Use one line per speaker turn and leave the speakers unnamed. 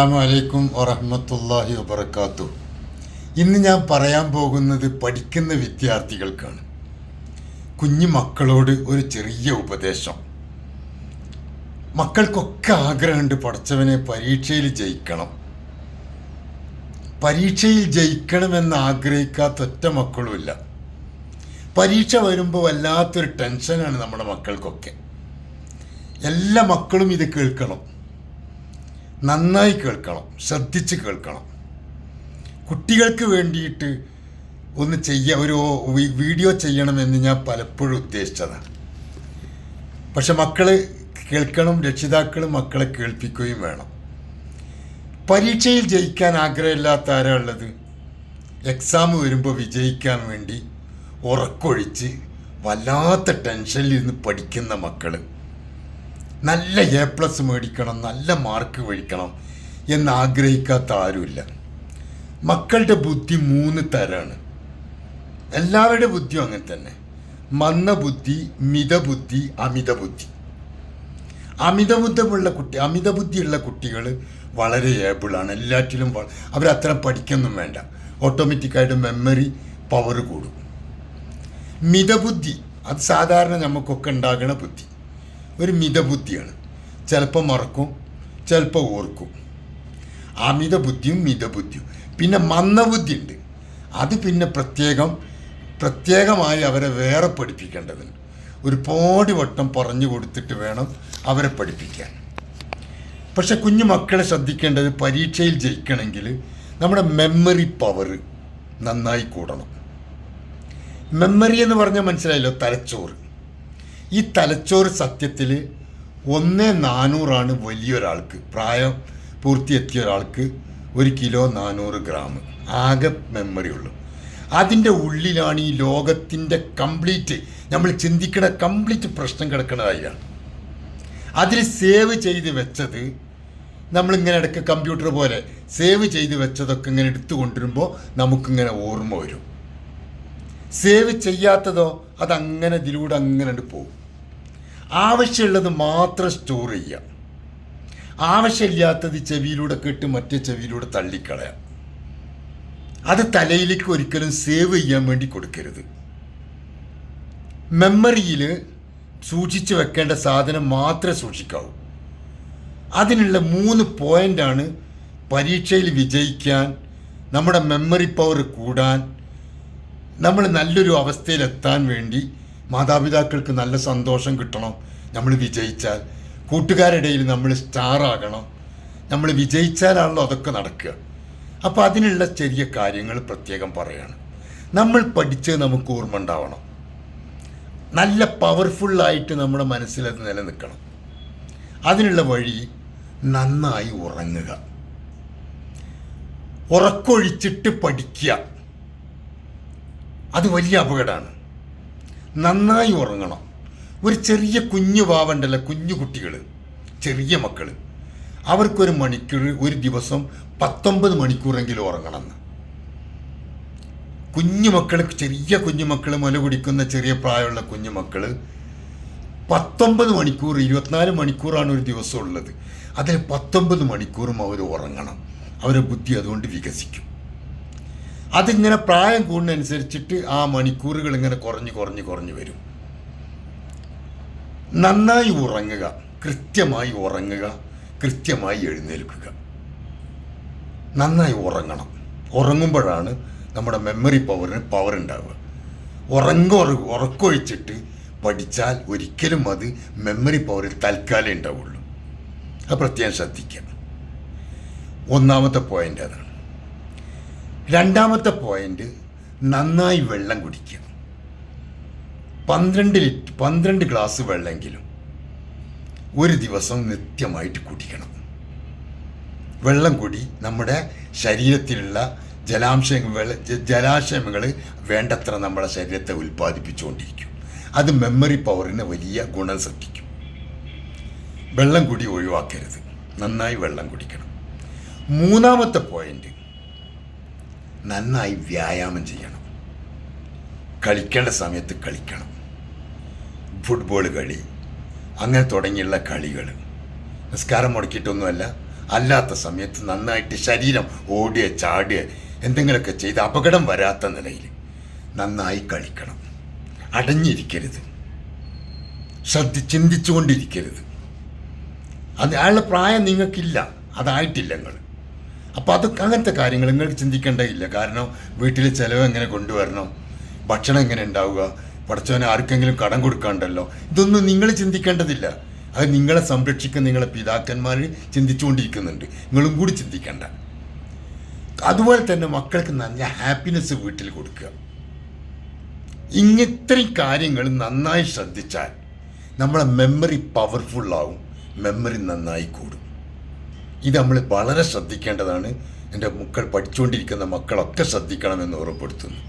അസ്സലാമു അലൈക്കും വറഹ്മത്തുള്ളാഹി വബറകാതുഹു. ഇന്ന് ഞാൻ പറയാൻ പോകുന്നത് പഠിക്കുന്ന വിദ്യാർത്ഥികൾക്കാണ്. കുഞ്ഞു മക്കളോട് ഒരു ചെറിയ ഉപദേശം. മക്കൾക്കൊക്കെ ആഗ്രഹമുണ്ട് പഠിച്ചവനെ പരീക്ഷയിൽ ജയിക്കണം. പരീക്ഷയിൽ ജയിക്കണമെന്ന് ആഗ്രഹിക്കാത്ത ഒറ്റ മക്കളുമില്ല. പരീക്ഷ വരുമ്പോൾ വല്ലാത്തൊരു ടെൻഷനാണ് നമ്മുടെ മക്കൾക്കൊക്കെ. എല്ലാ മക്കളും ഇത് കേൾക്കണം, നന്നായി കേൾക്കണം, ശ്രദ്ധിച്ച് കേൾക്കണം. കുട്ടികൾക്ക് വേണ്ടിയിട്ട് ഒരു വീഡിയോ ചെയ്യണമെന്ന് ഞാൻ പലപ്പോഴും ഉദ്ദേശിച്ചതാണ്. പക്ഷെ മക്കൾ കേൾക്കണം, രക്ഷിതാക്കൾ മക്കളെ കേൾപ്പിക്കുകയും വേണം. പരീക്ഷയിൽ ജയിക്കാൻ ആഗ്രഹമില്ലാത്ത ആരാ ഉള്ളത്? എക്സാം വരുമ്പോൾ വിജയിക്കാൻ വേണ്ടി ഉറക്കൊഴിച്ച് വല്ലാത്ത ടെൻഷനിൽ ഇരുന്ന് പഠിക്കുന്ന മക്കൾ, നല്ല A+ മേടിക്കണം, നല്ല മാർക്ക് മേടിക്കണം എന്നാഗ്രഹിക്കാത്ത ആരുമില്ല. മക്കളുടെ ബുദ്ധി 3 തരമാണ്. എല്ലാവരുടെ ബുദ്ധിയും അങ്ങനെ തന്നെ. മന്ദബുദ്ധി, മിതബുദ്ധി, അമിതബുദ്ധി. അമിതബുദ്ധിയുള്ള കുട്ടികൾ വളരെ ഏബിളാണ്. എല്ലാറ്റിലും അവരത്ര പഠിക്കൊന്നും വേണ്ട, ഓട്ടോമാറ്റിക്കായിട്ട് മെമ്മറി പവർ കൂടും. മിതബുദ്ധി അത് സാധാരണ നമുക്കൊക്കെ ഉണ്ടാകുന്ന ബുദ്ധി, ഒരു മിതബുദ്ധിയാണ്. ചിലപ്പോൾ മറക്കും, ചിലപ്പോൾ ഓർക്കും. അമിതബുദ്ധിയും മിതബുദ്ധിയും. പിന്നെ മന്ദബുദ്ധി ഉണ്ട്. അത് പിന്നെ പ്രത്യേകമായി അവരെ വേറെ പഠിപ്പിക്കേണ്ടതുണ്ട്. ഒരുപാട് വട്ടം പറഞ്ഞു കൊടുത്തിട്ട് വേണം അവരെ പഠിപ്പിക്കാൻ. പക്ഷെ കുഞ്ഞു മക്കളെ ശ്രദ്ധിക്കേണ്ടത്, പരീക്ഷയിൽ ജയിക്കണമെങ്കിൽ നമ്മുടെ മെമ്മറി പവർ നന്നായി കൂടണം. മെമ്മറി എന്ന് പറഞ്ഞാൽ മനസ്സിലായല്ലോ, തലച്ചോറ്. ഈ തലച്ചോറ് സത്യത്തിൽ 1/400 വലിയൊരാൾക്ക്, പ്രായം പൂർത്തിയെത്തിയ ഒരാൾക്ക് 1 കിലോ 400 ഗ്രാം ആകെ മെമ്മറി ഉള്ളൂ. അതിൻ്റെ ഉള്ളിലാണ് ഈ ലോകത്തിൻ്റെ കംപ്ലീറ്റ്, നമ്മൾ ചിന്തിക്കുന്ന കംപ്ലീറ്റ് പ്രശ്നം കിടക്കുന്നതായാണ്. അതിൽ സേവ് ചെയ്ത് വെച്ചത് നമ്മളിങ്ങനെ ഇടയ്ക്ക് കമ്പ്യൂട്ടർ പോലെ സേവ് ചെയ്ത് വെച്ചതൊക്കെ ഇങ്ങനെ എടുത്തു കൊണ്ടുവരുമ്പോൾ നമുക്കിങ്ങനെ ഓർമ്മ വരും. സേവ് ചെയ്യാത്തതോ അതങ്ങനെ ഇതിലൂടെ അങ്ങനെ പോകും. ആവശ്യമുള്ളത് മാത്രം സ്റ്റോർ ചെയ്യാം, ആവശ്യമില്ലാത്തത് ചെവിയിലൂടെ കേട്ട് മറ്റേ ചെവിയിലൂടെ തള്ളിക്കളയാം. അത് തലയിലേക്ക് ഒരിക്കലും സേവ് ചെയ്യാൻ വേണ്ടി കൊടുക്കരുത്. മെമ്മറിയിൽ സൂക്ഷിച്ചു വെക്കേണ്ട സാധനം മാത്രമേ സൂക്ഷിക്കാവൂ. അതിനുള്ള 3 പോയിൻ്റാണ് പരീക്ഷയിൽ വിജയിക്കാൻ, നമ്മുടെ മെമ്മറി പവർ കൂടാൻ, നമ്മൾ നല്ലൊരു അവസ്ഥയിലെത്താൻ വേണ്ടി. മാതാപിതാക്കൾക്ക് നല്ല സന്തോഷം കിട്ടണം നമ്മൾ വിജയിച്ചാൽ, കൂട്ടുകാരുടെ ഇടയിൽ നമ്മൾ സ്റ്റാർ ആകണം. നമ്മൾ വിജയിച്ചാലാണല്ലോ അതൊക്കെ നടക്കുക. അപ്പോൾ അതിനുള്ള ചെറിയ കാര്യങ്ങൾ പ്രത്യേകം പറയുകയാണ്. നമ്മൾ പഠിച്ചത് നമുക്ക് ഓർമ്മ ഉണ്ടാവണം, നല്ല പവർഫുള്ളായിട്ട് നമ്മുടെ മനസ്സിലത് നിലനിൽക്കണം. അതിനുള്ള വഴി നന്നായി ഉറങ്ങുക, ഉറക്കൊഴിച്ചിട്ട് പഠിക്കുക. അത് വലിയ അപകടമാണ്. നന്നായി ഉറങ്ങണം. ഒരു ചെറിയ കുഞ്ഞു പാവണ്ടല്ല, കുഞ്ഞു കുട്ടികൾ, ചെറിയ മക്കൾ, അവർക്കൊരു മണിക്കൂർ, ഒരു ദിവസം 19 മണിക്കൂറെങ്കിലും ഉറങ്ങണമെന്ന്. കുഞ്ഞുമക്കൾ, ചെറിയ കുഞ്ഞുമക്കൾ, മുല കുടിക്കുന്ന ചെറിയ പ്രായമുള്ള കുഞ്ഞുമക്കൾ 19 മണിക്കൂർ, 24 മണിക്കൂറാണ് ഒരു ദിവസം ഉള്ളത്. അതിൽ 19 മണിക്കൂറും അവർ ഉറങ്ങണം. അവരുടെ ബുദ്ധി അതുകൊണ്ട് വികസിക്കും. അതിങ്ങനെ പ്രായം കൂടുന്നതനുസരിച്ചിട്ട് ആ മണിക്കൂറുകൾ ഇങ്ങനെ കുറഞ്ഞു വരും. നന്നായി ഉറങ്ങുക, കൃത്യമായി ഉറങ്ങുക, കൃത്യമായി എഴുന്നേൽക്കുക. നന്നായി ഉറങ്ങണം. ഉറങ്ങുമ്പോഴാണ് നമ്മുടെ മെമ്മറി പവർ ഉണ്ടാവുക. ഉറക്കൊഴിച്ചിട്ട് പഠിച്ചാൽ ഒരിക്കലും അത് മെമ്മറി പവറിൽ തൽക്കാലം ഉണ്ടാവുള്ളൂ. അത് പ്രത്യേകം ശ്രദ്ധിക്കുക. 1ാമത്തെ പോയിൻ്റ് അതാണ്. 2ാമത്തെ പോയിൻ്റ്, നന്നായി വെള്ളം കുടിക്കുക. 12 ഗ്ലാസ് വെള്ളമെങ്കിലും ഒരു ദിവസം നിത്യമായിട്ട് കുടിക്കണം. വെള്ളം കൂടി നമ്മുടെ ശരീരത്തിലുള്ള ജലാശയങ്ങൾ വേണ്ടത്ര നമ്മുടെ ശരീരത്തെ ഉൽപ്പാദിപ്പിച്ചുകൊണ്ടിരിക്കും. അത് മെമ്മറി പവറിന് വലിയ ഗുണം ശ്രദ്ധിക്കും. വെള്ളം കൂടി ഒഴിവാക്കരുത്, നന്നായി വെള്ളം കുടിക്കണം. 3ാമത്തെ പോയിൻ്റ്, നന്നായി വ്യായാമം ചെയ്യണം. കളിക്കേണ്ട സമയത്ത് കളിക്കണം. ഫുട്ബോൾ കളി, അങ്ങനെ തുടങ്ങിയുള്ള കളികൾ. നിസ്കാരം മുടക്കിയിട്ടൊന്നുമല്ല, അല്ലാത്ത സമയത്ത് നന്നായിട്ട് ശരീരം ഓടുക ചാടുക എന്തെങ്കിലുമൊക്കെ ചെയ്ത് അപകടം വരാത്ത നിലയിൽ നന്നായി കളിക്കണം. അടഞ്ഞിരിക്കരുത്, ചിന്തിച്ചുകൊണ്ടിരിക്കരുത്. അത് അയാളുടെ പ്രായം നിങ്ങൾക്കില്ല, അതായിട്ടില്ല നിങ്ങൾ. അപ്പോൾ അങ്ങനത്തെ കാര്യങ്ങൾ നിങ്ങൾക്ക് ചിന്തിക്കേണ്ടതില്ല. കാരണം വീട്ടിൽ ചിലവ് എങ്ങനെ കൊണ്ടുവരണം, ഭക്ഷണം എങ്ങനെ ഉണ്ടാവുക, പഠിച്ചവനെ ആർക്കെങ്കിലും കടം കൊടുക്കാണ്ടല്ലോ, ഇതൊന്നും നിങ്ങൾ ചിന്തിക്കേണ്ടതില്ല. അത് നിങ്ങളെ സംരക്ഷിക്കുന്ന നിങ്ങളെ പിതാക്കന്മാർ ചിന്തിച്ചുകൊണ്ടിരിക്കുന്നുണ്ട്, നിങ്ങളും കൂടി ചിന്തിക്കേണ്ട. അതുപോലെ തന്നെ മക്കൾക്ക് നല്ല ഹാപ്പിനെസ് വീട്ടിൽ കൊടുക്കുക. ഇത്രയും കാര്യങ്ങൾ നന്നായി ശ്രദ്ധിച്ചാൽ നമ്മളെ മെമ്മറി പവർഫുള്ളാവും, മെമ്മറി നന്നായി കൂടും. ഇത് നമ്മൾ വളരെ ശ്രദ്ധിക്കേണ്ടതാണ്. എൻ്റെ മക്കൾ പഠിച്ചുകൊണ്ടിരിക്കുന്ന മക്കളൊക്കെ ശ്രദ്ധിക്കണമെന്ന് ഓർമ്മപ്പെടുത്തുന്നു.